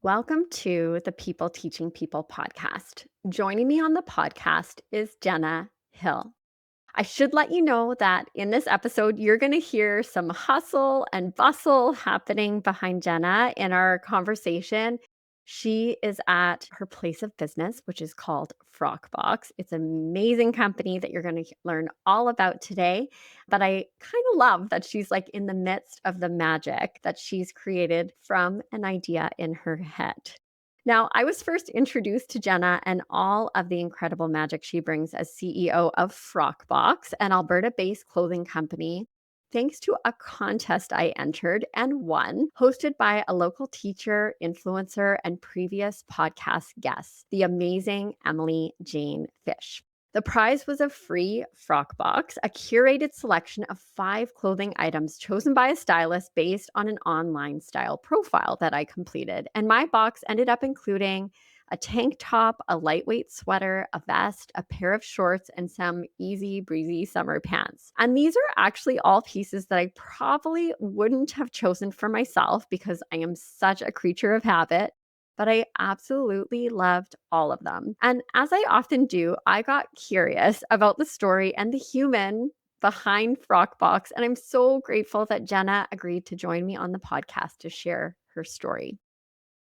Welcome to the People Teaching People podcast. Joining me on the podcast is Jenna Hill. I should let you know that in this episode, you're going to hear some hustle and bustle happening behind Jenna in our conversation. She is at her place of business, which is called Frock Box. It's an amazing company that you're going to learn all about today. But I kind of love that she's like in the midst of the magic that she's created from an idea in her head. Now, I was first introduced to Jenna and all of the incredible magic she brings as CEO of Frock Box, an Alberta based clothing company, thanks to a contest I entered and won, hosted by a local teacher, influencer, and previous podcast guest, the amazing Emily Jane Fish. The prize was a free frock box, a curated selection of 5 clothing items chosen by a stylist based on an online style profile that I completed. And my box ended up including a tank top, a lightweight sweater, a vest, a pair of shorts, and some easy breezy summer pants. And these are actually all pieces that I probably wouldn't have chosen for myself because I am such a creature of habit, but I absolutely loved all of them. And as I often do, I got curious about the story and the human behind Frockbox. And I'm so grateful that Jenna agreed to join me on the podcast to share her story.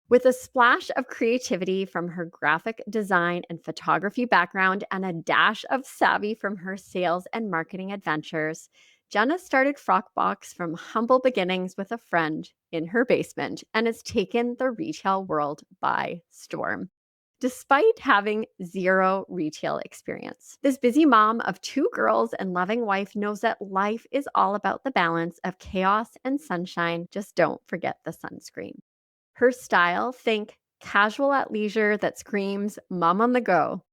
With a splash of creativity from her graphic design and photography background and a dash of savvy from her sales and marketing adventures, Jenna started Frockbox from humble beginnings with a friend in her basement and has taken the retail world by storm. Despite having zero retail experience, this busy mom of 2 girls and loving wife knows that life is all about the balance of chaos and sunshine. Just don't forget the sunscreen. Her style, think casual at leisure that screams mom on the go.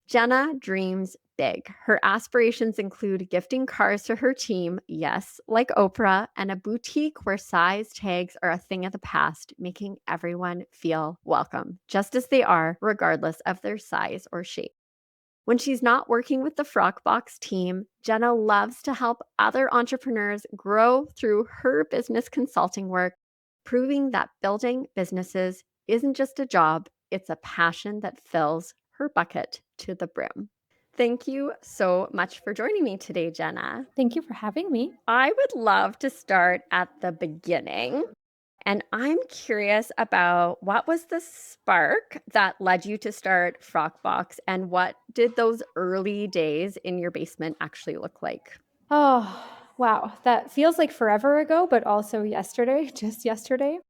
Jenna dreams big. Her aspirations include gifting cars to her team, yes, like Oprah, and a boutique where size tags are a thing of the past, making everyone feel welcome, just as they are, regardless of their size or shape. When she's not working with the Frock Box team, Jenna loves to help other entrepreneurs grow through her business consulting work, proving that building businesses isn't just a job, it's a passion that fills her bucket to the brim. Thank you so much for joining me today, Jenna. Thank you for having me. I would love to start at the beginning. And I'm curious about what was the spark that led you to start Frockbox and what did those early days in your basement actually look like? Oh, wow. That feels like forever ago, but also yesterday, just yesterday.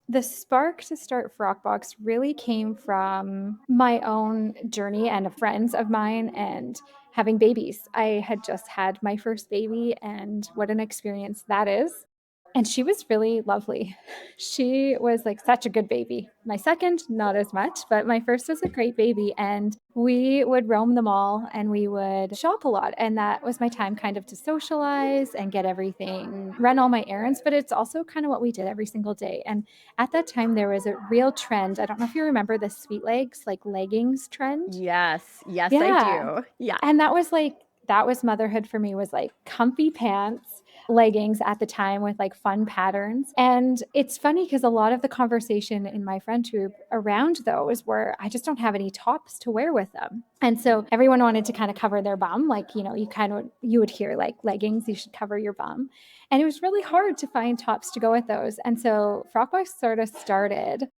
The spark to start Frockbox really came from my own journey and of friends of mine and having babies. I had just had my first baby, and what an experience that is. And she was really lovely. She was like such a good baby. My second, not as much, but my first was a great baby. And we would roam the mall and we would shop a lot. And that was my time kind of to socialize and get everything, run all my errands. But it's also kind of what we did every single day. And at that time, there was a real trend. I don't know if you remember the sweet legs, like leggings trend. Yes, I Yeah. do. Yeah. And that was motherhood for me, was like comfy pants, leggings at the time with like fun patterns. And it's funny because a lot of the conversation in my friend group around those were, I just don't have any tops to wear with them. And so everyone wanted to kind of cover their bum. Like, you would hear like leggings, you should cover your bum. And it was really hard to find tops to go with those. And so Frockbox sort of started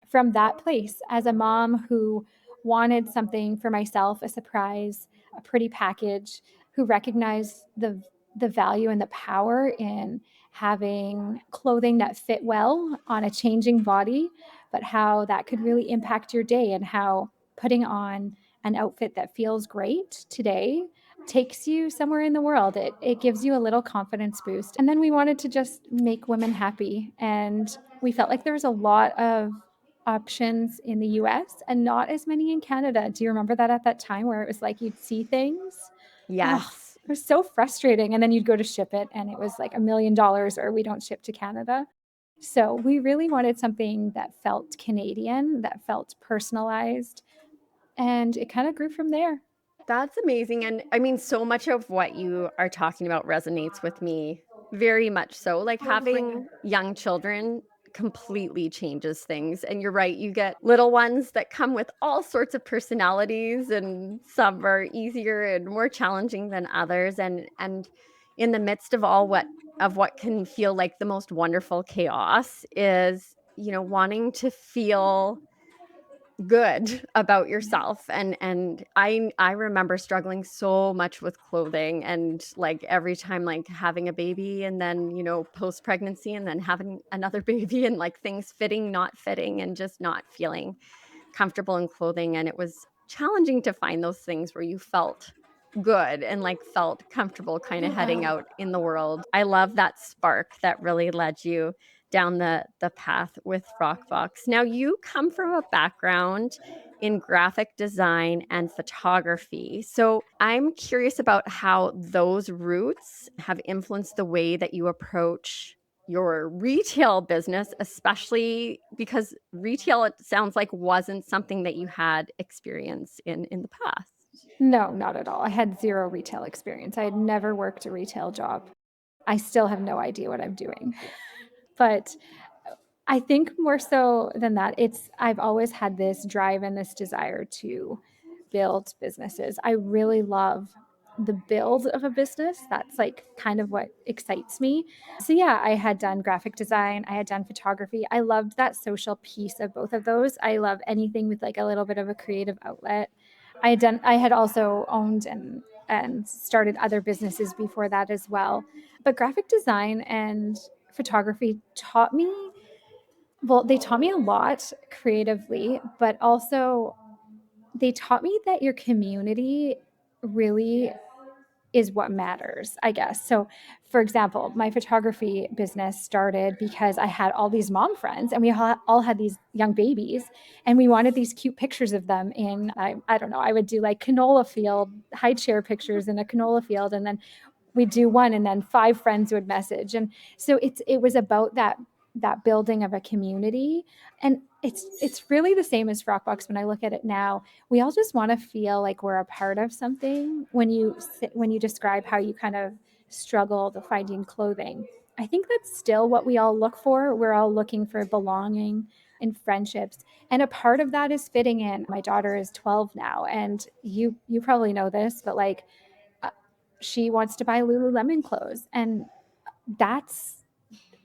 from that place as a mom who wanted something for myself, a surprise, a pretty package, who recognized the value and the power in having clothing that fit well on a changing body, but how that could really impact your day, and how putting on an outfit that feels great today takes you somewhere in the world. It gives you a little confidence boost. And then we wanted to just make women happy. And we felt like there was a lot of options in the US and not as many in Canada. Do you remember that at that time where it was like you'd see things? Oh, Yes. it was so frustrating. And then you'd go to ship it and it was like $1 million, or we don't ship to Canada. So we really wanted something that felt Canadian, that felt personalized. And it kind of grew from there. That's amazing. And I mean, so much of what you are talking about resonates with me very much so. Like having young children completely changes things. And you're right, you get little ones that come with all sorts of personalities, and some are easier and more challenging than others. And in the midst of what can feel like the most wonderful chaos is, wanting to feel good about yourself. And I remember struggling so much with clothing, and like every time, like having a baby, and then post pregnancy, and then having another baby, and like things fitting, not fitting, and just not feeling comfortable in clothing. And it was challenging to find those things where you felt good and like felt comfortable kind of heading Yeah. out in the world. I love that spark that really led you down the path with Frock Box. Now you come from a background in graphic design and photography. So I'm curious about how those roots have influenced the way that you approach your retail business, especially because retail, it sounds like, wasn't something that you had experience in the past. No, not at all. I had 0 retail experience. I had never worked a retail job. I still have no idea what I'm doing. But I think more so than that, I've always had this drive and this desire to build businesses. I really love the build of a business. That's like kind of what excites me. So yeah, I had done graphic design, I had done photography. I loved that social piece of both of those. I love anything with like a little bit of a creative outlet. I had also owned and started other businesses before that as well. But graphic design and photography they taught me a lot creatively, but also they taught me that your community really is what matters, I guess. So, for example, my photography business started because I had all these mom friends and we all had these young babies and we wanted these cute pictures of them I don't know, I would do like canola field, high chair pictures in a canola field. And then we'd do one and then 5 friends would message. And so it was about that building of a community. And it's really the same as Frockbox when I look at it now. We all just want to feel like we're a part of something. When you describe how you kind of struggled finding clothing, I think that's still what we all look for. We're all looking for belonging and friendships. And a part of that is fitting in. My daughter is 12 now, and you probably know this, but like uh, she wants to buy Lululemon clothes, and that's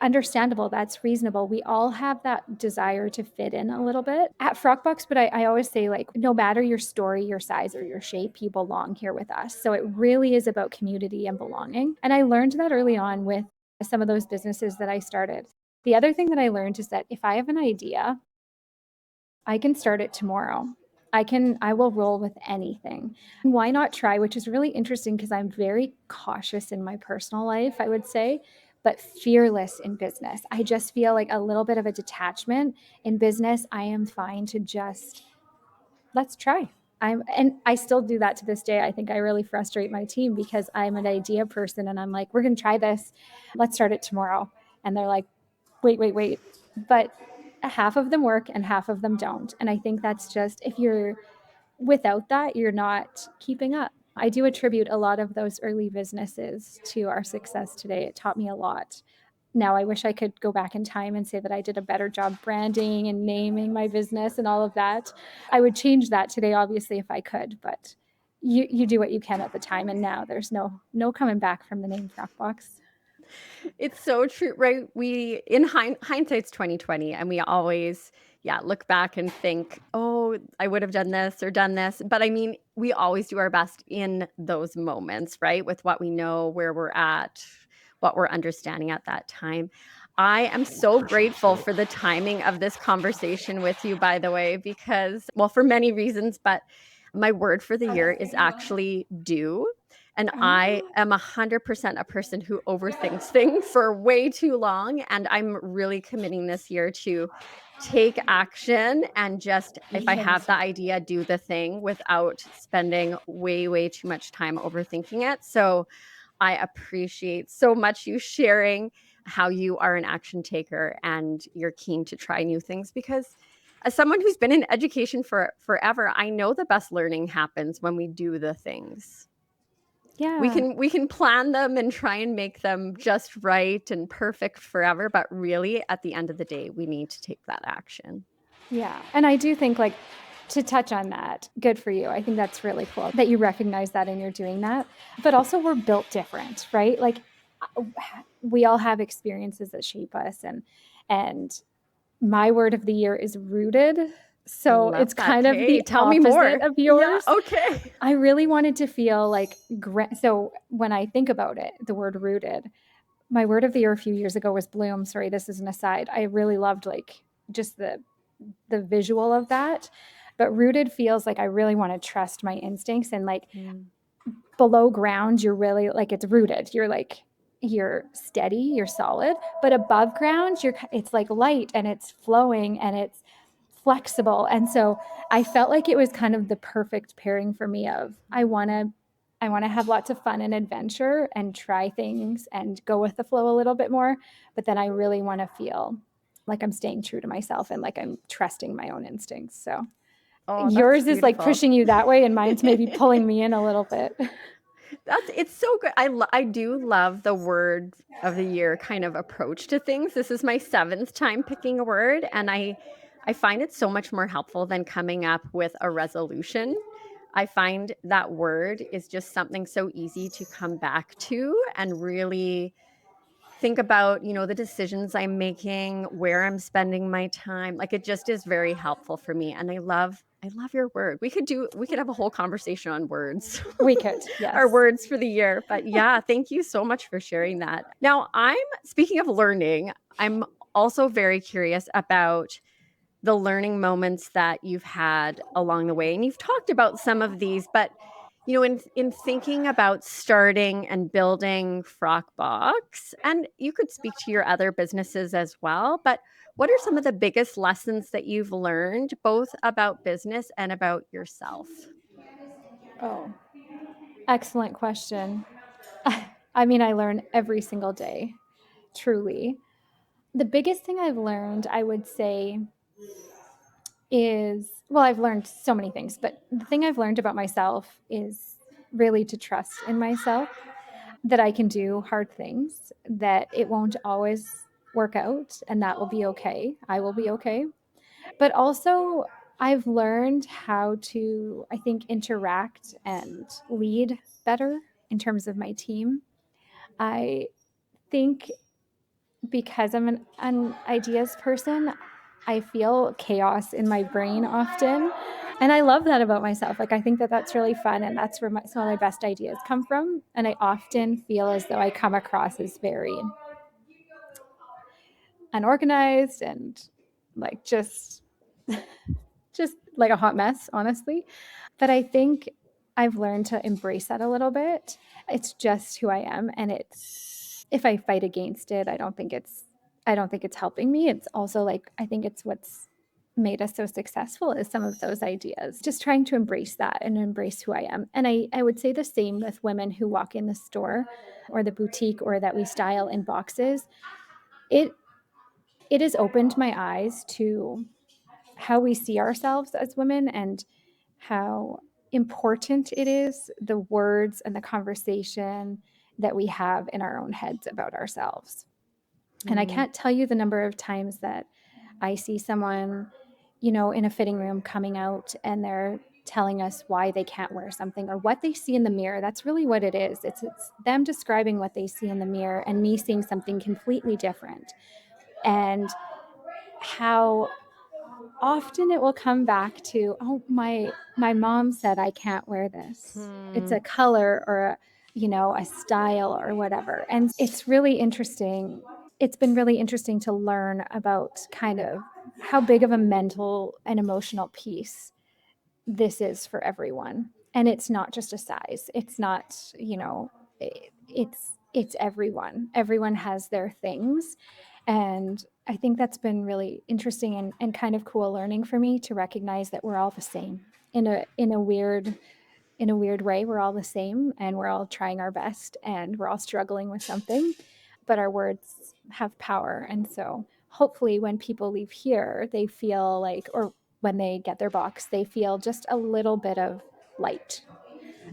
understandable. That's reasonable. We all have that desire to fit in a little bit at Frockbox, but I always say, like, no matter your story, your size, or your shape, you belong here with us. So it really is about community and belonging. And I learned that early on with some of those businesses that I started. The other thing that I learned is that if I have an idea, I can start it tomorrow. I will roll with anything. Why not try? Which is really interesting because I'm very cautious in my personal life, I would say, but fearless in business. I just feel like a little bit of a detachment in business. I am fine to just let's try. And I still do that to this day. I think I really frustrate my team because I'm an idea person and I'm like, we're going to try this. Let's start it tomorrow. And they're like, wait, wait, wait. But half of them work and half of them don't. And I think that's just, if you're without that, you're not keeping up. I do attribute a lot of those early businesses to our success today. It taught me a lot. Now, I wish I could go back in time and say that I did a better job branding and naming my business and all of that. I would change that today, obviously, if I could, but you do what you can at the time. And now there's no coming back from the name Frockbox. It's so true, right? We in hindsight's 2020, and we always, yeah, look back and think, "Oh, I would have done this or done this." But I mean, we always do our best in those moments, right? With what we know, where we're at, what we're understanding at that time. I am so grateful for the timing of this conversation with you, by the way, because, well, for many reasons, but my word for the year is actually "do." And I Oh, am 100% a person who overthinks things for way too long. And I'm really committing this year to take action and just, if I have the idea, do the thing without spending way, way too much time overthinking it. So I appreciate so much you sharing how you are an action taker and you're keen to try new things, because as someone who's been in education for forever, I know the best learning happens when we do the things. Yeah. We can plan them and try and make them just right and perfect forever, but really at the end of the day, we need to take that action. Yeah. And I do think, like, to touch on that, good for you. I think that's really cool that you recognize that and you're doing that. But also, we're built different, right? Like, we all have experiences that shape us, and my word of the year is rooted. I So love it's that. kind of Okay, the tell me opposite more. of Yeah, yours. okay. I really wanted to feel like, so when I think about it, the word rooted, my word of the year a few years ago was bloom. Sorry, this is an aside. I really loved, like, just the visual of that. But rooted feels like I really want to trust my instincts, and like Mm. below ground, you're really like, it's rooted. You're like, you're steady, you're solid. But above ground, it's like light and it's flowing and it's flexible. And so I felt like it was kind of the perfect pairing for me of I want to have lots of fun and adventure and try things and go with the flow a little bit more, but then I really want to feel like I'm staying true to myself and like I'm trusting my own instincts. So Oh, that's yours is like beautiful. pushing you that way and mine's maybe pulling me in a little bit. That's it's so good. I do love the word of the year kind of approach to things. This is my 7th time picking a word, and I find it so much more helpful than coming up with a resolution. I find that word is just something so easy to come back to and really think about, the decisions I'm making, where I'm spending my time. Like, it just is very helpful for me, and I love your word. We could have a whole conversation on words. We could, Our yes. words for the year. But yeah, thank you so much for sharing that. Now, I'm speaking of learning, I'm also very curious about the learning moments that you've had along the way. And you've talked about some of these, but in thinking about starting and building Frock Box, and you could speak to your other businesses as well, but what are some of the biggest lessons that you've learned both about business and about yourself? Oh, excellent question. I mean, I learn every single day, truly. The biggest thing I've learned, I would say, is, well, I've learned so many things, but the thing I've learned about myself is really to trust in myself, that I can do hard things, that it won't always work out, and that will be okay. I will be okay. But also, I've learned how to, I think, interact and lead better in terms of my team. I think because I'm an ideas person, I feel chaos in my brain often. And I love that about myself. Like, I think that that's really fun. And that's where some of my best ideas come from. And I often feel as though I come across as very unorganized and like just like a hot mess, honestly. But I think I've learned to embrace that a little bit. It's just who I am, and it's, if I fight against it, I don't think it's helping me. It's also like, I think it's what's made us so successful is some of those ideas. Just trying to embrace that and embrace who I am. And I would say the same with women who walk in the store or the boutique or that we style in boxes. It it has opened my eyes to how we see ourselves as women and how important it is, the words and the conversation that we have in our own heads about ourselves. And I Mm. can't tell you the number of times that I see someone, in a fitting room coming out and they're telling us why they can't wear something or what they see in the mirror. That's really what it is. It's them describing what they see in the mirror and me seeing something completely different. And how often it will come back to, oh, my mom said I can't wear this. It's Hmm. a color or a style or whatever. And it's really interesting. It's been really interesting to learn about kind of how big of a mental and emotional piece this is for everyone. And it's not just a size. It's not, it's everyone. Everyone has their things. And I think that's been really interesting and kind of cool learning for me to recognize that we're all the same in a weird way. We're all the same and we're all trying our best and we're all struggling with something, but our words have power. And so hopefully when people leave here, they feel like, or when they get their box, they feel just a little bit of light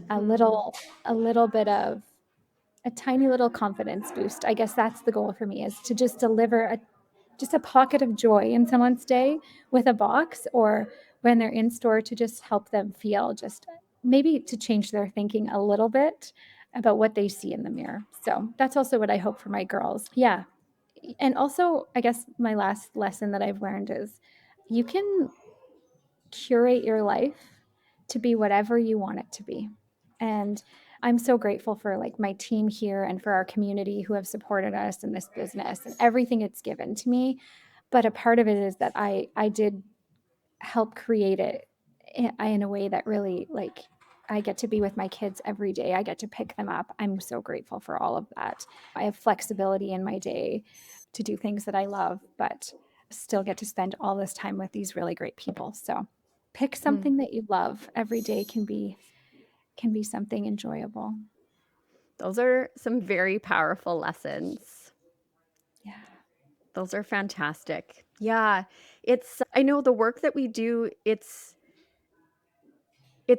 a Mm, little bit of a tiny little confidence boost. I guess that's the goal for me, is to just deliver just a pocket of joy in someone's day with a box, or when they're in store, to just help them feel, just maybe to change their thinking a little bit about what they see in the mirror. So that's also what I hope for my girls. Yeah. And also, I guess my last lesson that I've learned is you can curate your life to be whatever you want it to be. And I'm so grateful for like my team here and for our community who have supported us in this business and everything it's given to me. But a part of it is that I did help create it in a way that really, like, I get to be with my kids every day. I get to pick them up. I'm so grateful for all of that. I have flexibility in my day to do things that I love, but still get to spend all this time with these really great people. So pick mm. something that you love. Every day can be something enjoyable. Those are some very powerful lessons. Yeah. Those are fantastic. Yeah, I know the work that we do, it's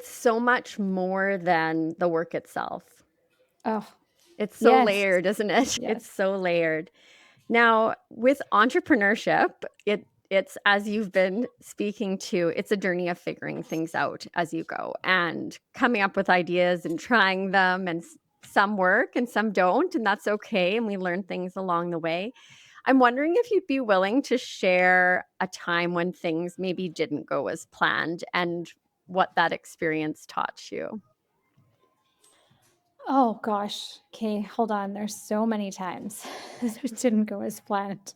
so much more than the work itself. Oh, It's so yes. layered, isn't it? Yes. It's so layered. Now, with entrepreneurship, it's as you've been speaking to, it's a journey of figuring things out as you go and coming up with ideas and trying them, and some work and some don't, and that's okay, and we learn things along the way. I'm wondering if you'd be willing to share a time when things maybe didn't go as planned and what that experience taught you. Oh gosh. Okay, hold on. There's so many times it didn't go as planned.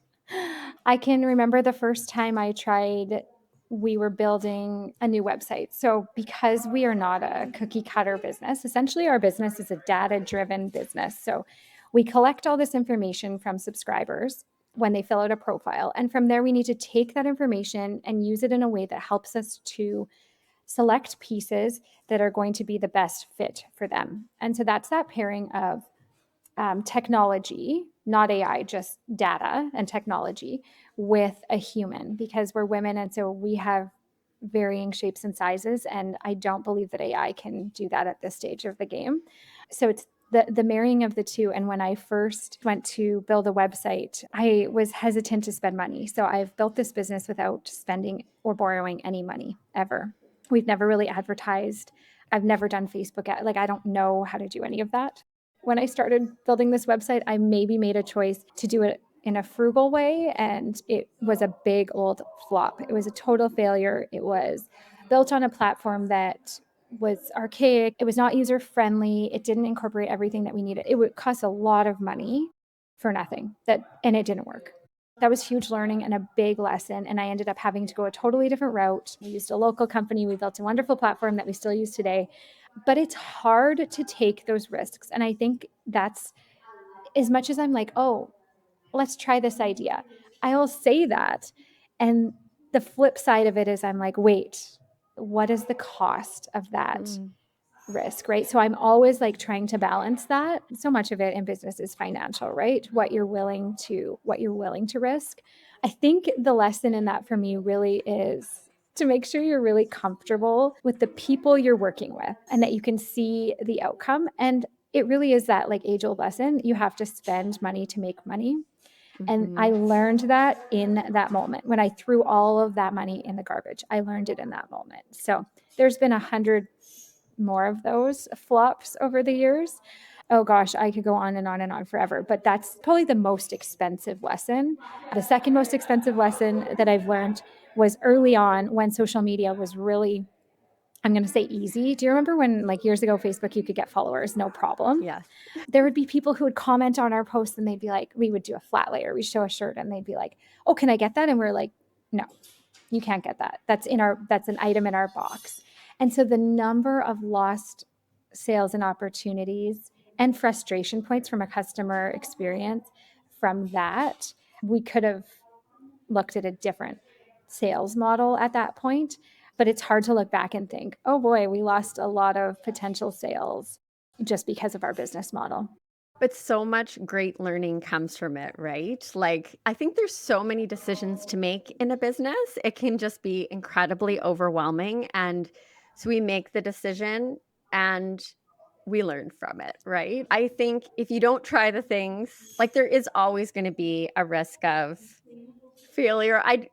I can remember the first time I tried, we were building a new website. So, because we are not a cookie cutter business, essentially our business is a data driven business. So, we collect all this information from subscribers when they fill out a profile. And from there, we need to take that information and use it in a way that helps us to select pieces that are going to be the best fit for them. And so that's that pairing of technology, not AI, just data and technology with a human, because we're women. And so we have varying shapes and sizes. And I don't believe that AI can do that at this stage of the game. So it's the marrying of the two. And when I first went to build a website, I was hesitant to spend money. So I've built this business without spending or borrowing any money ever. We've never really advertised. I've never done Facebook ad. Like, I don't know how to do any of that. When I started building this website, I maybe made a choice to do it in a frugal way, and it was a big old flop. It was a total failure. It was built on a platform that was archaic. It was not user friendly. It didn't incorporate everything that we needed. It would cost a lot of money for nothing. And it didn't work. That was huge learning and a big lesson. And I ended up having to go a totally different route. We used a local company. We built a wonderful platform that we still use today. But it's hard to take those risks. And I think that's, as much as I'm like, oh, let's try this idea, I will say that. And the flip side of it is, I'm like, wait, what is the cost of that Mm, risk, right? So I'm always like trying to balance that. So much of it in business is financial, right? What you're willing to risk. I think the lesson in that for me really is to make sure you're really comfortable with the people you're working with and that you can see the outcome. And it really is that like age old lesson. You have to spend money to make money. And I mhm. learned that in that moment when I threw all of that money in the garbage. I learned it in that moment. So there's been 100 more of those flops over the years. Oh gosh, I could go on and on and on forever, but that's probably the most expensive lesson. The second most expensive lesson that I've learned was early on, when social media was really, I'm going to say, easy. Do you remember when, like, years ago, Facebook, you could get followers, no problem? Yes. There would be people who would comment on our posts and they'd be like, we would do a flat layer, we show a shirt and they'd be like, oh, can I get that? And we're like, no, you can't get that. That's an item in our box. And so the number of lost sales and opportunities and frustration points from a customer experience from that, we could have looked at a different sales model at that point. But it's hard to look back and think, oh boy, we lost a lot of potential sales just because of our business model. But so much great learning comes from it, right? Like, I think there's so many decisions to make in a business. It can just be incredibly overwhelming. And so we make the decision and we learn from it, right? I think if you don't try the things, like there is always going to be a risk of failure. I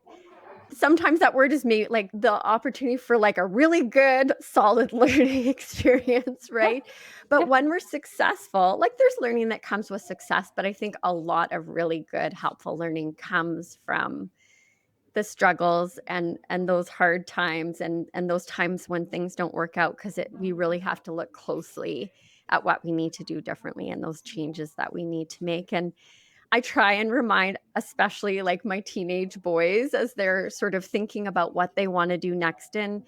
sometimes that word is maybe like the opportunity for like a really good solid learning experience, right? But Yep. when we're successful, like there's learning that comes with success, but I think a lot of really good helpful learning comes from the struggles and those hard times and those times when things don't work out, because it we really have to look closely at what we need to do differently and those changes that we need to make. And I try and remind, especially like my teenage boys, as they're sort of thinking about what they want to do next in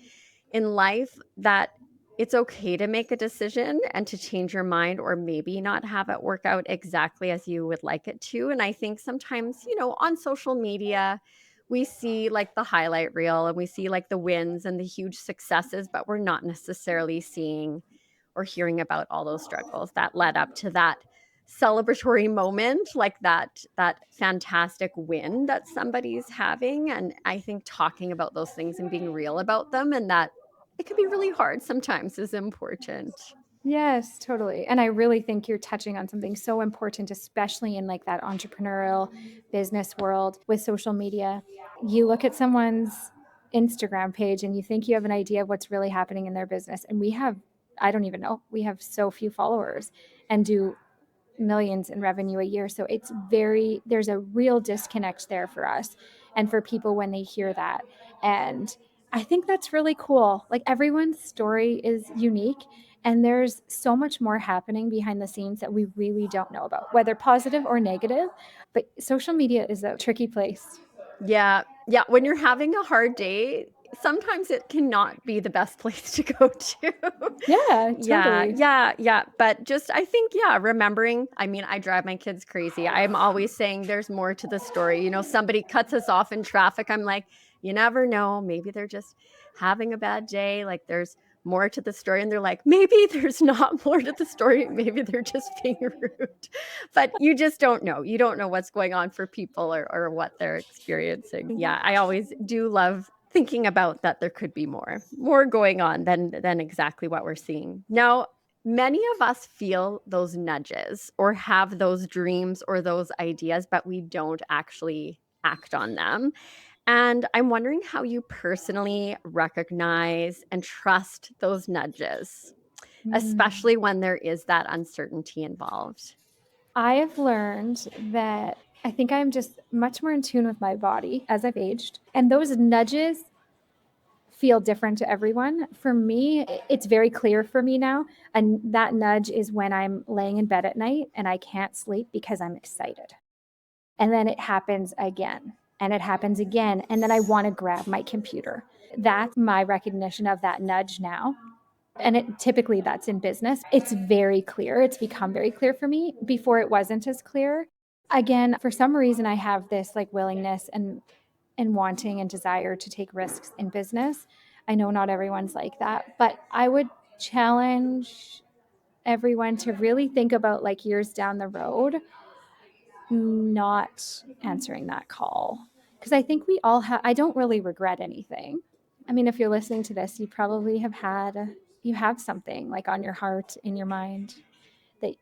life, that it's okay to make a decision and to change your mind or maybe not have it work out exactly as you would like it to. And I think sometimes, on social media, we see like the highlight reel and we see like the wins and the huge successes, but we're not necessarily seeing or hearing about all those struggles that led up to that celebratory moment, like that fantastic win that somebody's having. And I think talking about those things and being real about them, and that it can be really hard sometimes, is important. Yes, totally. And I really think you're touching on something so important, especially in like that entrepreneurial business world with social media. You look at someone's Instagram page and you think you have an idea of what's really happening in their business. And I don't even know, we have so few followers and do millions in revenue a year. So there's a real disconnect there for us and for people when they hear that. And I think that's really cool. Like everyone's story is unique and there's so much more happening behind the scenes that we really don't know about, whether positive or negative. But social media is a tricky place. Yeah. Yeah, when you're having a hard day, sometimes it cannot be the best place to go to. Yeah, Yeah, totally. yeah, yeah, but just I think, yeah, remembering, I mean, I drive my kids crazy. I'm always saying there's more to the story. Somebody cuts us off in traffic, I'm like, "You never know, maybe they're just having a bad day, like, there's more to the story," and they're like, "Maybe there's not more to the story, maybe they're just being rude." But you just don't know. You don't know what's going on for people or what they're experiencing. Yeah, I always do love thinking about that there could be more going on than exactly what we're seeing. Now, many of us feel those nudges or have those dreams or those ideas, but we don't actually act on them. And I'm wondering how you personally recognize and trust those nudges, Mm. especially when there is that uncertainty involved. I have learned that I think I'm just much more in tune with my body as I've aged. And those nudges feel different to everyone. For me, it's very clear for me now. And that nudge is when I'm laying in bed at night and I can't sleep because I'm excited. And then it happens again and it happens again. And then I want to grab my computer. That's my recognition of that nudge now. And typically that's in business. It's very clear. It's become very clear for me. Before it wasn't as clear. Again, for some reason, I have this like willingness and wanting and desire to take risks in business. I know not everyone's like that, but I would challenge everyone to really think about like years down the road not answering that call. Because I think we all have, I don't really regret anything. I mean, if you're listening to this, you probably you have something like on your heart, in your mind, that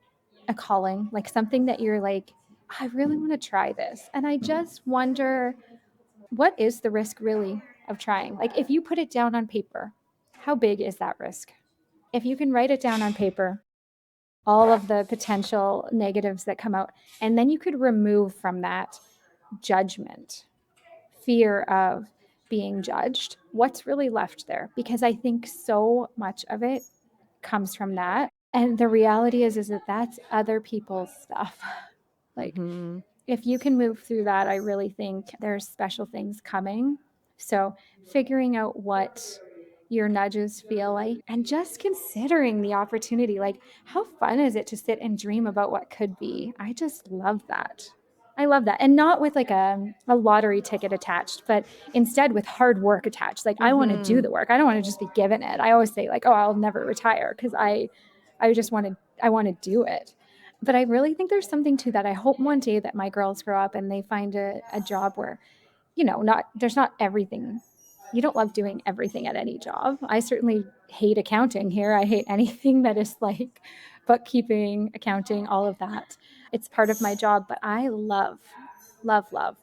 a calling, like something that you're like, I really want to try this. And I just wonder, what is the risk really of trying? Like, if you put it down on paper, how big is that risk? If you can write it down on paper, all of the potential negatives that come out, and then you could remove from that judgment, fear of being judged, what's really left there? Because I think so much of it comes from that. And the reality is that that's other people's stuff. Like, Mhm. if you can move through that, I really think there's special things coming. So, figuring out what your nudges feel like and just considering the opportunity. Like, how fun is it to sit and dream about what could be? I just love that. I love that. And not with like a lottery ticket attached, but instead with hard work attached. Like, I want to do Mhm. the work. I don't want to just be given it. I always say, like, oh, I'll never retire because I just I want to do it. But I really think there's something to that. I hope one day that my girls grow up and they find a job where, not there's not everything you don't love doing everything at any job. I certainly hate accounting here. I hate anything that is like bookkeeping, accounting, all of that. It's part of my job, but I love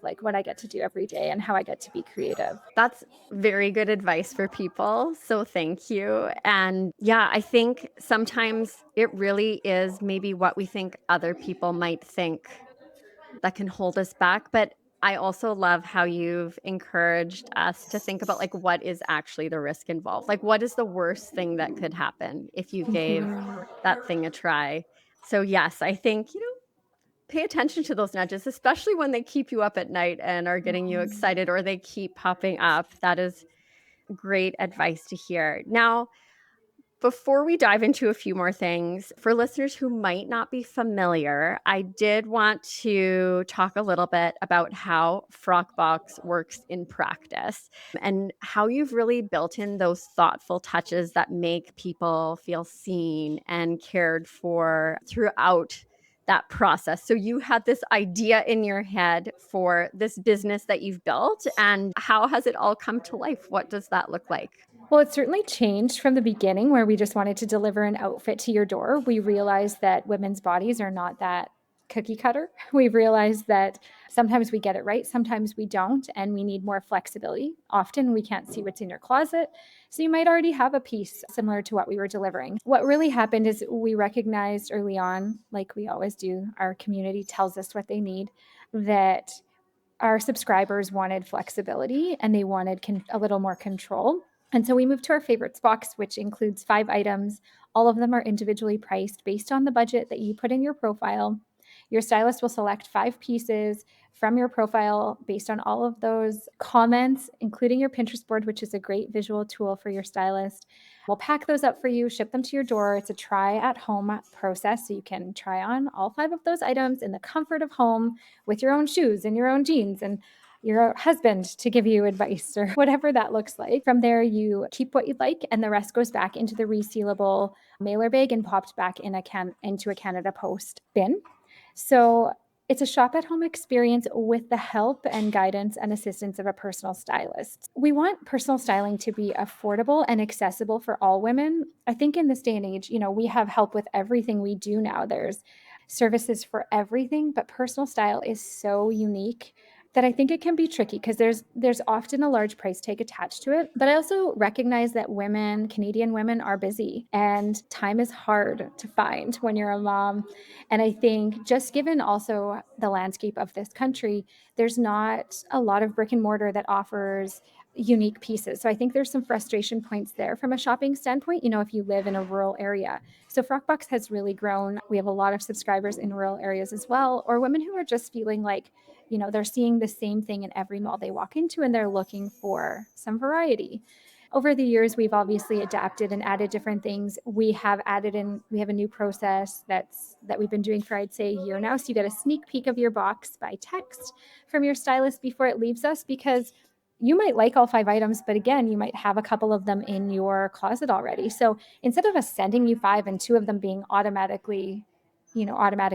like what I get to do every day and how I get to be creative. That's very good advice for people. So thank you. And yeah, I think sometimes it really is maybe what we think other people might think that can hold us back. But I also love how you've encouraged us to think about like what is actually the risk involved? Like what is the worst thing that could happen if you gave Mhm. that thing a try? So yes, I think, pay attention to those nudges, especially when they keep you up at night and are getting you Mhm. excited or they keep popping up. That is great advice to hear. Now, before we dive into a few more things, for listeners who might not be familiar, I did want to talk a little bit about how Frock Box works in practice and how you've really built in those thoughtful touches that make people feel seen and cared for throughout that process. So you had this idea in your head for this business that you've built, and how has it all come to life? What does that look like? Well, it certainly changed from the beginning where we just wanted to deliver an outfit to your door. We realized that women's bodies are not that cookie cutter. We've realized that sometimes we get it right, sometimes we don't, and we need more flexibility. Often we can't see what's in your closet. So you might already have a piece similar to what we were delivering. What really happened is we recognized early on, like we always do, our community tells us what they need, that our subscribers wanted flexibility and they wanted a little more control. And so we moved to our favorites box, which includes 5 items. All of them are individually priced based on the budget that you put in your profile. Your stylist will select 5 pieces from your profile based on all of those comments, including your Pinterest board, which is a great visual tool for your stylist. We'll pack those up for you, ship them to your door. It's a try at home process. So you can try on all 5 of those items in the comfort of home with your own shoes and your own jeans and your husband to give you advice or whatever that looks like. From there, you keep what you'd like, and the rest goes back into the resealable mailer bag and popped back into a Canada Post bin. So it's a shop at home experience with the help and guidance and assistance of a personal stylist. We want personal styling to be affordable and accessible for all women. I think in this day and age, we have help with everything we do now. There's services for everything, but personal style is so unique that I think it can be tricky because there's often a large price tag attached to it. But I also recognize that Canadian women are busy and time is hard to find when you're a mom. And I think just given also the landscape of this country, there's not a lot of brick and mortar that offers unique pieces. So I think there's some frustration points there from a shopping standpoint, if you live in a rural area. So Frockbox has really grown. We have a lot of subscribers in rural areas as well, or women who are just feeling like, they're seeing the same thing in every mall they walk into and they're looking for some variety. Over the years, we've obviously adapted and added different things. We have a new process that we've been doing for I'd say a year now. So you get a sneak peek of your box by text from your stylist before it leaves us, because you might like all 5 items, but again, you might have a couple of them in your closet already. So instead of us sending you 5 and 2 of them being automatic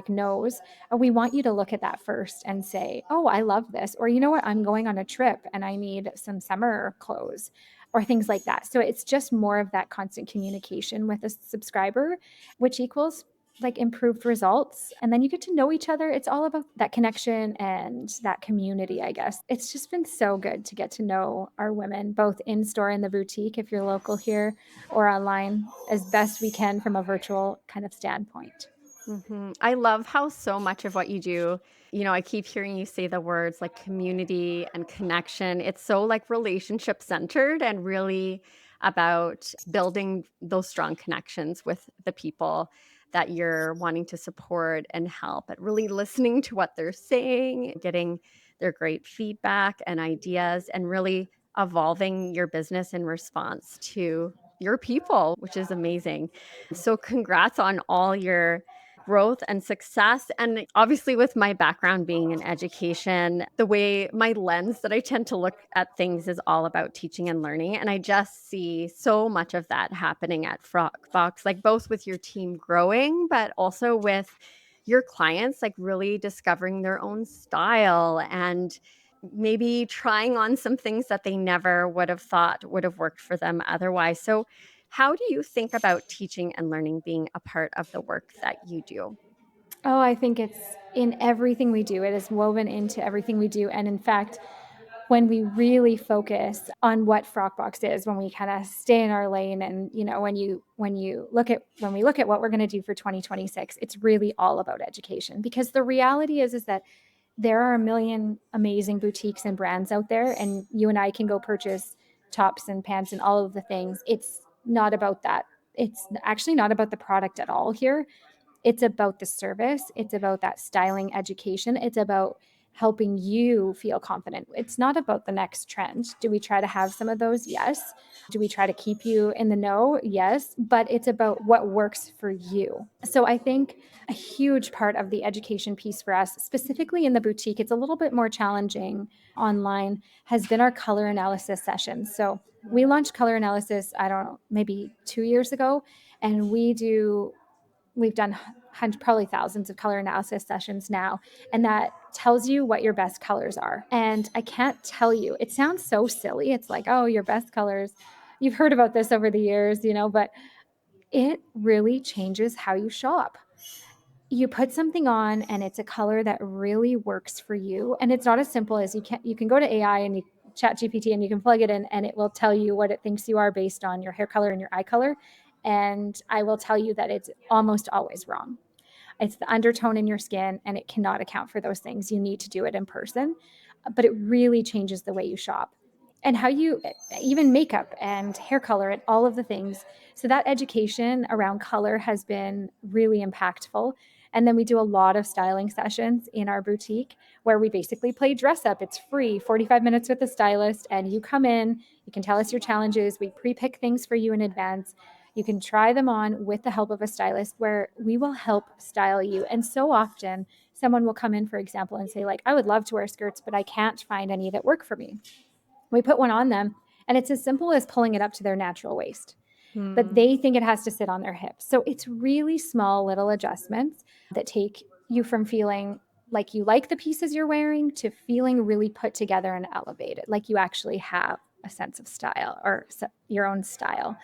no's, we want you to look at that first and say, oh, I love this. Or, you know what, I'm going on a trip and I need some summer clothes or things like that. So it's just more of that constant communication with a subscriber, which equals like improved results. And then you get to know each other. It's all about that connection and that community, I guess. It's just been so good to get to know our women, both in store in the boutique, if you're local here, or online as best we can from a virtual kind of standpoint. I love how so much of what you do, I keep hearing you say the words like community and connection. It's so like relationship centered and really about building those strong connections with the people that you're wanting to support and help, but really listening to what they're saying, getting their great feedback and ideas, and really evolving your business in response to your people, which is amazing. So, congrats on all your growth and success. And obviously, with my background being in education, the way my lens that I tend to look at things is all about teaching and learning. And I just see so much of that happening at Frockbox, like both with your team growing, but also with your clients, like really discovering their own style and maybe trying on some things that they never would have thought would have worked for them otherwise. So, how do you think about teaching and learning being a part of the work that you do? Oh, I think it's in everything we do. It is woven into everything we do. And in fact, when we really focus on what Frock Box is, when we kind of stay in our lane, and when we look at what we're going to do for 2026, it's really all about education. Because the reality is that there are a million amazing boutiques and brands out there, and you and I can go purchase tops and pants and all of the things. It's not about that. It's actually not about the product at all here. It's about the service. It's about that styling education. It's about helping you feel confident. It's not about the next trend. Do we try to have some of those? Yes. Do we try to keep you in the know? Yes. But it's about what works for you. So I think a huge part of the education piece for us, specifically in the boutique, it's a little bit more challenging online, has been our color analysis sessions. So we launched color analysis, I don't know, maybe 2 years ago. And we've done probably thousands of color analysis sessions now, and that tells you what your best colors are. And I can't tell you, it sounds so silly. It's like, oh, your best colors. You've heard about this over the years, but it really changes how you shop. You put something on and it's a color that really works for you. And it's not as simple as you can go to AI and you chat GPT and you can plug it in and it will tell you what it thinks you are based on your hair color and your eye color. And I will tell you that it's almost always wrong. It's the undertone in your skin, and it cannot account for those things. You need to do it in person, but it really changes the way you shop and how you even makeup and hair color and all of the things. So that education around color has been really impactful. And then we do a lot of styling sessions in our boutique where we basically play dress up. It's free, 45 minutes with a stylist, and you come in, you can tell us your challenges. We pre-pick things for you in advance. You can try them on with the help of a stylist where we will help style you. And so often someone will come in, for example, and say, like, I would love to wear skirts, but I can't find any that work for me. We put one on them, and it's as simple as pulling it up to their natural waist, but Hmm. they think it has to sit on their hips. So it's really small little adjustments that take you from feeling like you like the pieces you're wearing to feeling really put together and elevated, like you actually have a sense of style or your own style.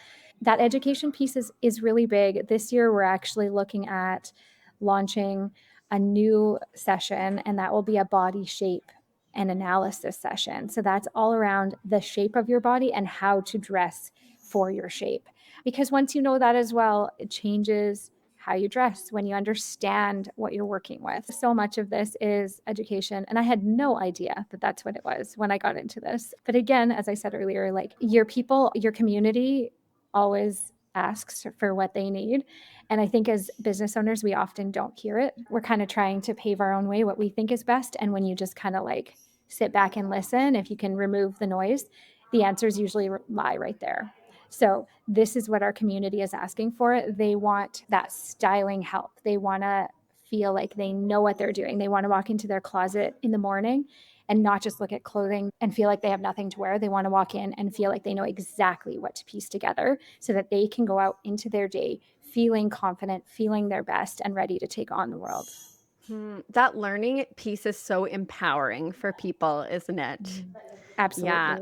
That education piece is really big. This year, we're actually looking at launching a new session, and that will be a body shape and analysis session. So that's all around the shape of your body and how to dress for your shape. Because once you know that as well, it changes how you dress when you understand what you're working with. So much of this is education. And I had no idea that that's what it was when I got into this. But again, as I said earlier, like your people, your community always asks for what they need. And I think as business owners, we often don't hear it. We're kind of trying to pave our own way, what we think is best. And when you just kind of like sit back and listen, if you can remove the noise, the answers usually lie right there. So this is what our community is asking for. They want that styling help. They want to feel like they know what they're doing. They want to walk into their closet in the morning and not just look at clothing and feel like they have nothing to wear. They want to walk in and feel like they know exactly what to piece together so that they can go out into their day feeling confident, feeling their best, and ready to take on the world. That learning piece is so empowering for people, isn't it? Absolutely. Yeah.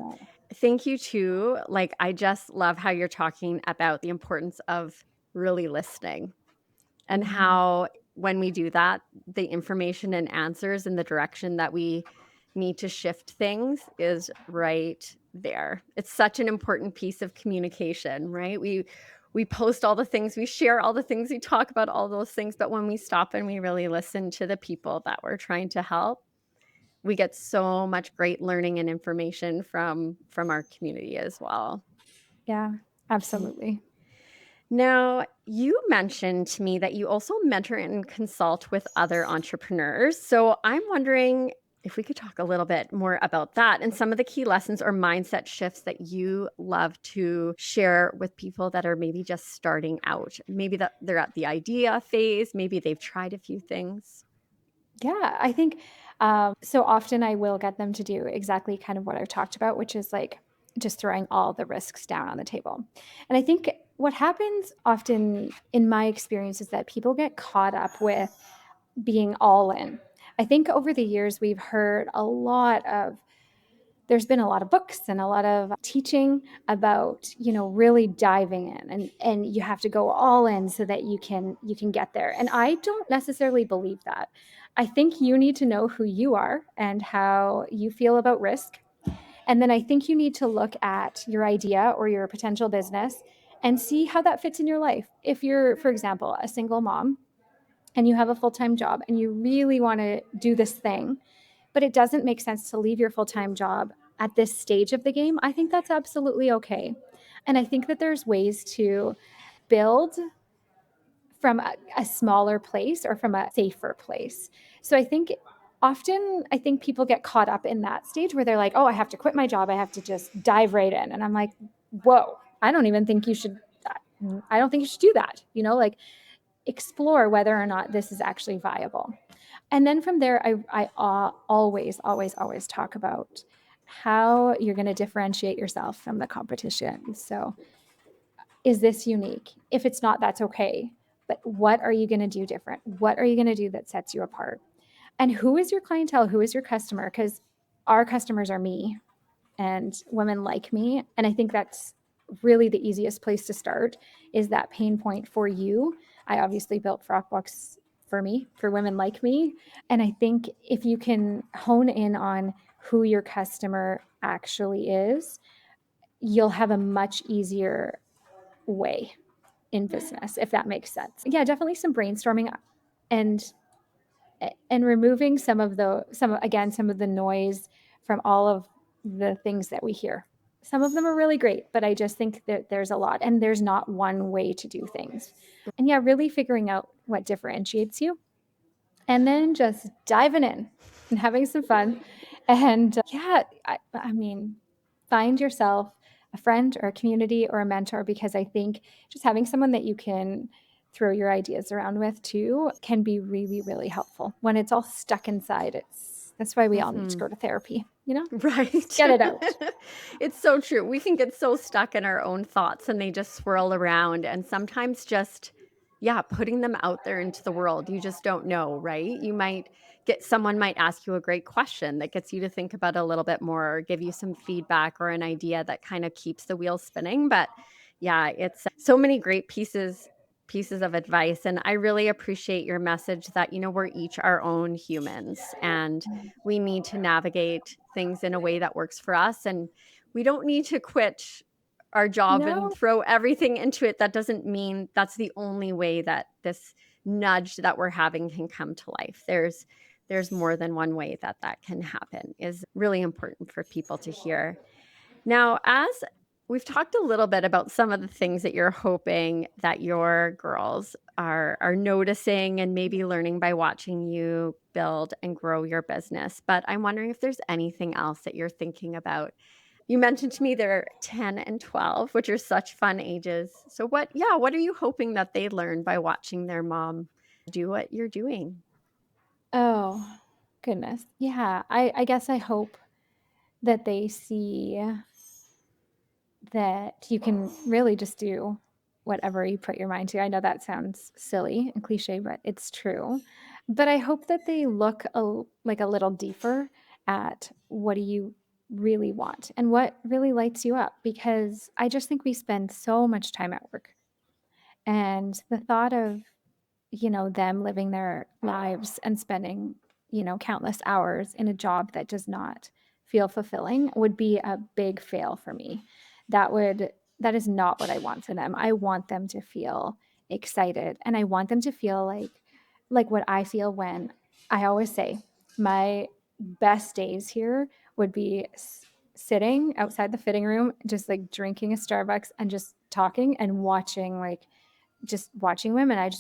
Thank you too. Like, I just love how you're talking about the importance of really listening and Mhm. how when we do that, the information and answers in the direction that we need to shift things is right there. It's such an important piece of communication, right? We post all the things, we share all the things, we talk about all those things, but when we stop and we really listen to the people that we're trying to help, we get so much great learning and information from our community as well. Yeah, absolutely. Now, you mentioned to me that you also mentor and consult with other entrepreneurs. So I'm wondering if we could talk a little bit more about that and some of the key lessons or mindset shifts that you love to share with people that are maybe just starting out. Maybe that they're at the idea phase, maybe they've tried a few things. Yeah, I think so often I will get them to do exactly kind of what I've talked about, which is like just throwing all the risks down on the table. And I think what happens often in my experience is that people get caught up with being all in. I think over the years, there's been a lot of books and a lot of teaching about, really diving in, and you have to go all in so that you can get there. And I don't necessarily believe that. I think you need to know who you are and how you feel about risk. And then I think you need to look at your idea or your potential business and see how that fits in your life. If you're, for example, a single mom and you have a full-time job and you really want to do this thing, but it doesn't make sense to leave your full-time job at this stage of the game, I think that's absolutely okay. And I think that there's ways to build from a smaller place or from a safer place. So I think people get caught up in that stage where they're like, oh, I have to quit my job. I have to just dive right in. And I'm like, whoa, I don't think you should do that. Like, explore whether or not this is actually viable. And then from there, I always, always, always talk about how you're going to differentiate yourself from the competition. So, is this unique? If it's not, that's okay. But what are you going to do different? What are you going to do that sets you apart? And who is your clientele? Who is your customer? Because our customers are me and women like me. And I think that's really the easiest place to start, is that pain point for you. I obviously built Frock Box for me, for women like me. And I think if you can hone in on who your customer actually is, you'll have a much easier way in business, if that makes sense. Yeah, definitely some brainstorming and removing some of the noise from all of the things that we hear. Some of them are really great, but I just think that there's a lot, and there's not one way to do things. And yeah, really figuring out what differentiates you, and then just diving in and having some fun. And yeah, I mean, find yourself a friend or a community or a mentor, because I think just having someone that you can throw your ideas around with too can be really, really helpful. When it's all stuck inside, that's why we all need to Mhm. go to therapy. Right. Get it out. It's so true. We can get so stuck in our own thoughts and they just swirl around. And sometimes just, yeah, putting them out there into the world, you just don't know, right? Someone might ask you a great question that gets you to think about it a little bit more, or give you some feedback or an idea that kind of keeps the wheel spinning. But yeah, it's so many great pieces of advice. And I really appreciate your message that, we're each our own humans and we need to navigate things in a way that works for us. And we don't need to quit our job and No, throw everything into it. That doesn't mean that's the only way that this nudge that we're having can come to life. There's more than one way that that can happen is really important for people to hear. Now, as we've talked a little bit about some of the things that you're hoping that your girls are noticing and maybe learning by watching you build and grow your business, but I'm wondering if there's anything else that you're thinking about. You mentioned to me they're 10 and 12, which are such fun ages. So what are you hoping that they learn by watching their mom do what you're doing? oh goodness, yeah. I guess I hope that they see that you can really just do whatever you put your mind to. I know that sounds silly and cliche, but it's true. But I hope that they look like a little deeper at what do you really want and what really lights you up, because I just think we spend so much time at work. And the thought of them living their lives and spending, countless hours in a job that does not feel fulfilling would be a big fail for me. That is not what I want for them. I want them to feel excited, and I want them to feel like what I feel when I always say my best days here would be sitting outside the fitting room, just like drinking a Starbucks and just talking and watching, like just watching women. I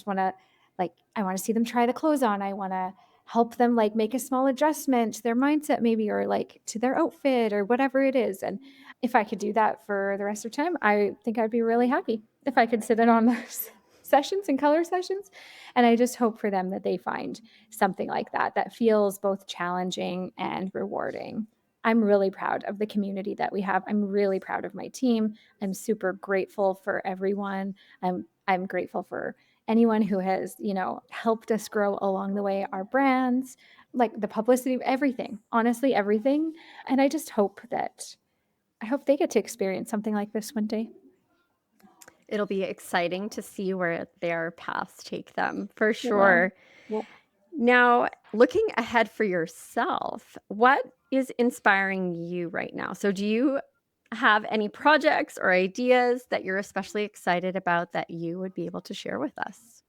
want to see them try the clothes on. I want to help them like make a small adjustment to their mindset maybe, or like to their outfit or whatever it is. And if I could do that for the rest of time, I think I'd be really happy if I could sit in on those sessions and color sessions. And I just hope for them that they find something like that that feels both challenging and rewarding. I'm really proud of the community that we have. I'm really proud of my team. I'm super grateful for everyone. I'm grateful for anyone who has, helped us grow along the way, our brands, like the publicity, everything, honestly, everything. And I hope they get to experience something like this one day. It'll be exciting to see where their paths take them, for It will. sure. Yep. Now, looking ahead for yourself, what is inspiring you right now? So, do you have any projects or ideas that you're especially excited about that you would be able to share with us?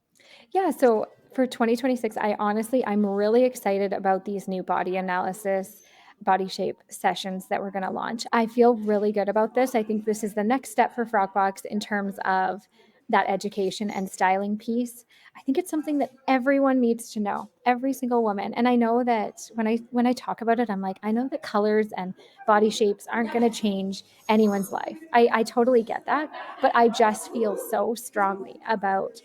Yeah, so for 2026, I'm really excited about these new body analysis, body shape sessions that we're going to launch. I feel really good about this. I think this is the next step for Frockbox in terms of that education and styling piece. I think it's something that everyone needs to know, every single woman. And I know that when I talk about it, I'm like, I know that colors and body shapes aren't going to change anyone's life. I totally get that, but I just feel so strongly about,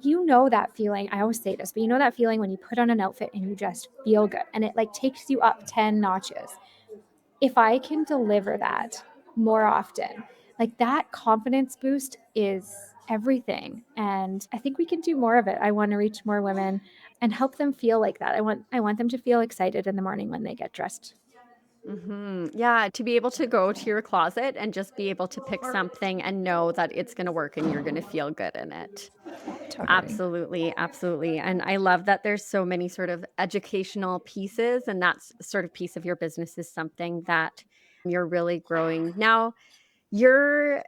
that feeling. I always say this, but that feeling when you put on an outfit and you just feel good and it like takes you up 10 notches. If I can deliver that more often, like that confidence boost is everything. And I think we can do more of it. I want to reach more women and help them feel like that. I want them to feel excited in the morning when they get dressed. Yeah, to be able to go to your closet and just be able to pick something and know that it's going to work and you're going to feel good in it. Totally. Absolutely, absolutely. And I love that there's so many sort of educational pieces, and that's sort of piece of your business is something that you're really growing. Now, you're,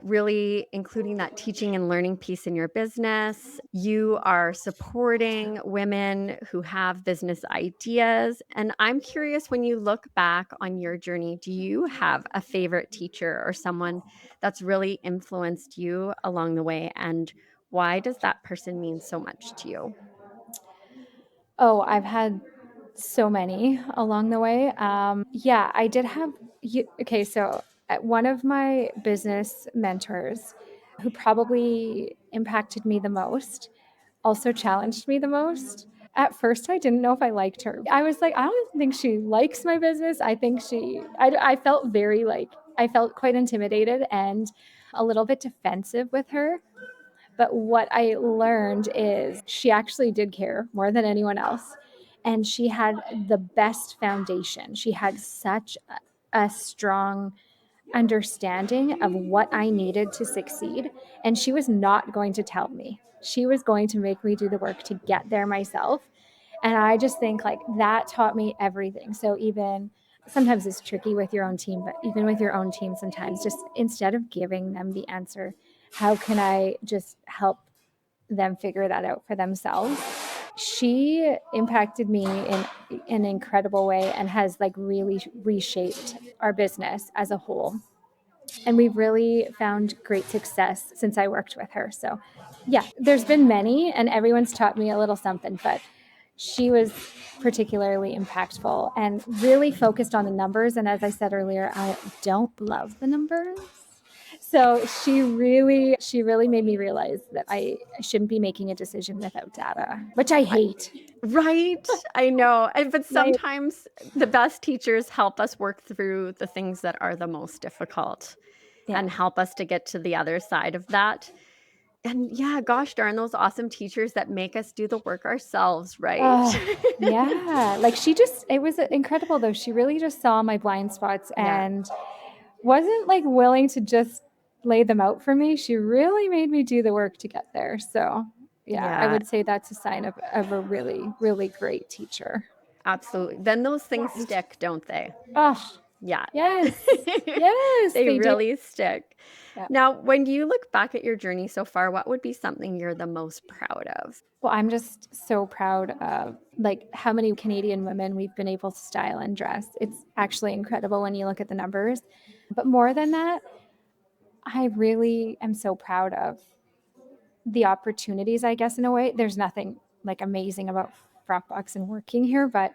really including that teaching and learning piece in your business. You are supporting women who have business ideas. And I'm curious, when you look back on your journey, do you have a favorite teacher or someone that's really influenced you along the way? And why does that person mean so much to you? Oh, I've had so many along the way. Yeah, I did have you. Okay, so one of my business mentors, who probably impacted me the most, also challenged me the most. At first, I didn't know if I liked her. I was like, I don't think she likes my business. I felt I felt quite intimidated and a little bit defensive with her. But what I learned is she actually did care more than anyone else. And she had the best foundation. She had such a strong understanding of what I needed to succeed. And she was not going to tell me. She was going to make me do the work to get there myself. And I just think like that taught me everything. So even sometimes it's tricky with your own team, but even with your own team, sometimes just instead of giving them the answer, how can I just help them figure that out for themselves? She impacted me in an incredible way and has like really reshaped our business as a whole. And we've really found great success since I worked with her. So, yeah, there's been many, and everyone's taught me a little something, but she was particularly impactful and really focused on the numbers. And as I said earlier, I don't love the numbers. So she really made me realize that I shouldn't be making a decision without data, which I hate. Right? I know, but My sometimes the best teachers help us work through the things that are the most difficult yeah. and help us to get to the other side of that. And yeah, gosh darn those awesome teachers that make us do the work ourselves, right? Yeah. Like it was incredible though. She really just saw my blind spots Yeah, and wasn't like willing to just lay them out for me. She really made me do the work to get there. So, yeah, I yeah, would say that's a sign of a really, really great teacher. absolutely. Then those things stick, don't they? Oh, Yeah. yes. Yes, They they do. really stick. Yeah. Now, when you look back at your journey so far, what would be something you're the most proud of? Well, I'm just so proud of like how many Canadian women we've been able to style and dress. It's actually incredible when you look at the numbers. But more than that, I really am so proud of the opportunities, I guess, in a way. There's nothing like amazing about Frockbox and working here, but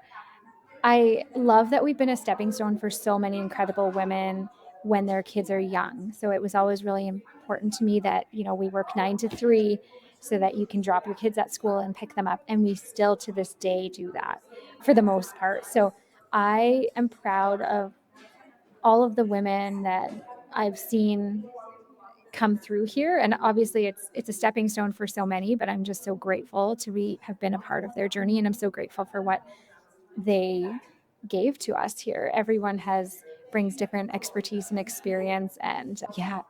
I love that we've been a stepping stone for so many incredible women when their kids are young. So it was always really important to me that, we work 9 to 3 so that you can drop your kids at school and pick them up. And we still to this day do that for the most part. So I am proud of all of the women that I've seen come through here. And obviously it's a stepping stone for so many, but I'm just so grateful to have been a part of their journey. And I'm so grateful for what they gave to us here. Everyone brings different expertise and experience. And yeah,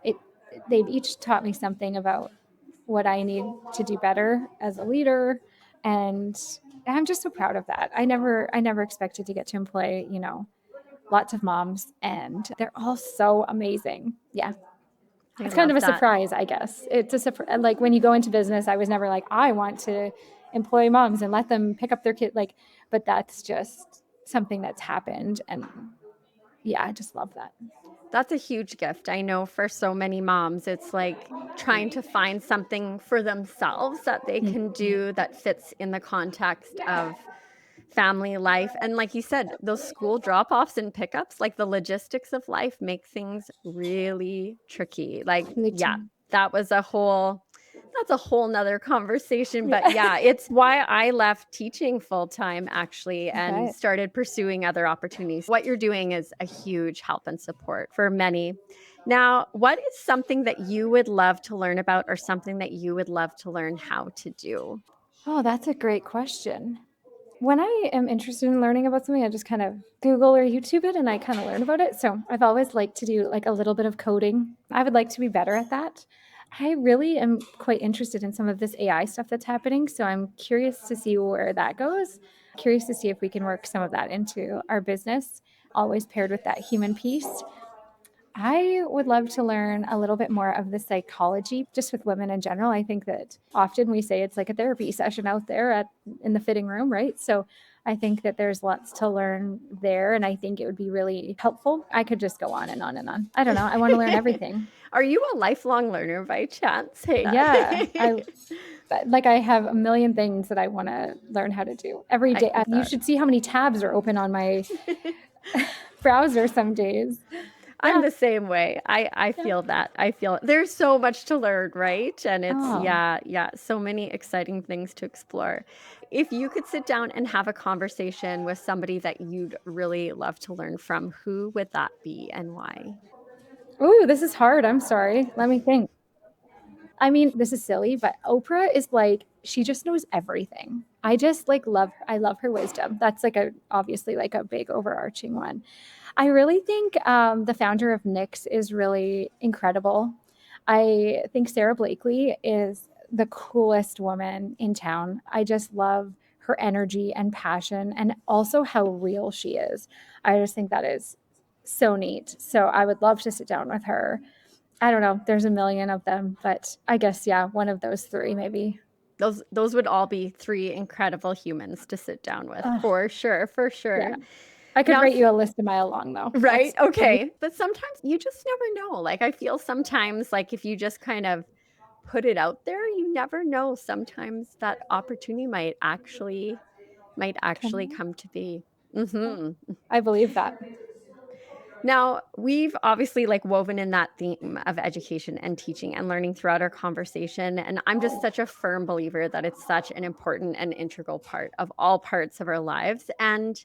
they've each taught me something about what I need to do better as a leader. And I'm just so proud of that. I never expected to get to employ, lots of moms, and they're all so amazing. Yeah. I It's kind of love a that. surprise, I guess. It's a surprise. Like when you go into business, I was never like, I want to employ moms and let them pick up their kid. Like, but that's just something that's happened. And yeah, I just love that. That's a huge gift. I know for so many moms, it's like trying to find something for themselves that they can do that fits in the context of family life. And like you said, those school drop-offs and pickups, like the logistics of life make things really tricky. Like, Really yeah, too. that was a whole that's a whole nother conversation. But Yeah. yeah, it's why I left teaching full time actually and Okay. started pursuing other opportunities. What you're doing is a huge help and support for many. Now, what is something that you would love to learn about or something that you would love to learn how to do? Oh, that's a great question. When I am interested in learning about something, I just kind of Google or YouTube it and I kind of learn about it. So I've always liked to do like a little bit of coding. I would like to be better at that. I really am quite interested in some of this AI stuff that's happening. So I'm curious to see where that goes. Curious to see if we can work some of that into our business, always paired with that human piece. I would love to learn a little bit more of the psychology just with women in general. I think that often we say it's like a therapy session out there in the fitting room, right? So I think that there's lots to learn there, and I think it would be really helpful. I could just go on and on and on. I don't know. I want to learn everything. Are you a lifelong learner by chance? Hey. Yeah, I have a million things that I want to learn how to do every I day. get You that. should see how many tabs are open on my browser some days. I'm Yeah, the same way. I yeah. feel that. I feel there's so much to learn, right? And it's Oh, yeah, so many exciting things to explore. If you could sit down and have a conversation with somebody that you'd really love to learn from, who would that be and why? ooh, this is hard. I'm sorry. Let me think. I mean, this is silly, but Oprah is like she just knows everything. I love her wisdom. That's like a obviously like a big overarching one. I really think the founder of Nix is really incredible. I think Sarah Blakely is the coolest woman in town. I just love her energy and passion and also how real she is. I just think that is so neat. So I would love to sit down with her. I don't know. There's a million of them, but I guess, yeah, one of those three maybe. Those would all be 3 incredible humans to sit down with, Ugh, for sure, for yeah. sure. I could Now write you a list a mile long, though. right? That's Okay. But sometimes you just never know. Like, I feel sometimes, like, if you just kind of put it out there, you never know. Sometimes that opportunity might actually come. come to be. Mhm. I believe that. Now, we've obviously, like, woven in that theme of education and teaching and learning throughout our conversation, and I'm just such a firm believer that it's such an important and integral part of all parts of our lives, and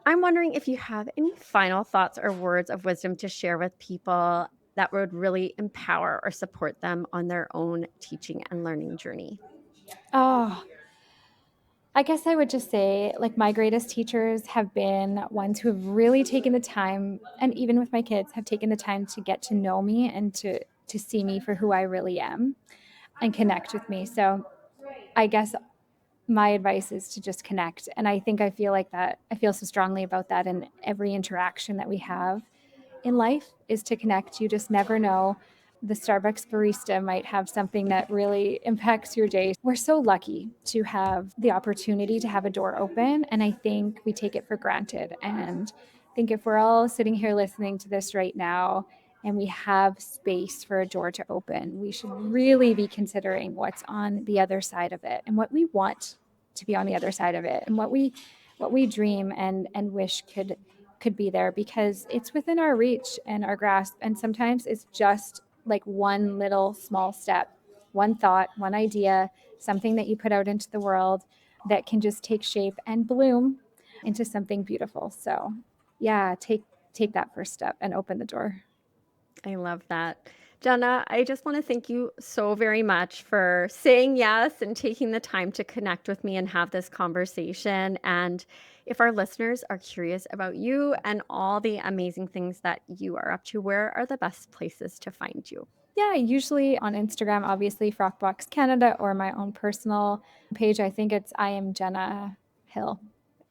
I'm wondering if you have any final thoughts or words of wisdom to share with people that would really empower or support them on their own teaching and learning journey. Oh, I guess I would just say, like, my greatest teachers have been ones who have really taken the time, and even with my kids, have taken the time to get to know me and to see me for who I really am and connect with me. So I guess my advice is to just connect. And I think I feel like that. I feel so strongly about that in every interaction that we have in life is to connect. You just never know. The Starbucks barista might have something that really impacts your day. We're so lucky to have the opportunity to have a door open. And I think we take it for granted. And I think if we're all sitting here listening to this right now and we have space for a door to open, we should really be considering what's on the other side of it and what we want to be on the other side of it and what we dream and wish could be there because it's within our reach and our grasp. And sometimes it's just like one little small step, one thought, one idea, something that you put out into the world that can just take shape and bloom into something beautiful. So, yeah, take that first step and open the door. I love that. Jenna, I just want to thank you so very much for saying yes and taking the time to connect with me and have this conversation. And if our listeners are curious about you and all the amazing things that you are up to, where are the best places to find you? Yeah, usually on Instagram, obviously Frock Box Canada, or my own personal page. I think it's I am Jenna Hill.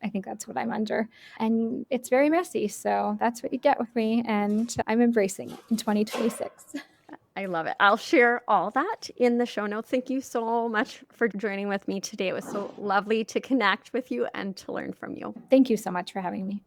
I think that's what I'm under. And it's very messy. So that's what you get with me. And I'm embracing it in 2026. I love it. I'll share all that in the show notes. Thank you so much for joining with me today. It was so lovely to connect with you and to learn from you. Thank you so much for having me.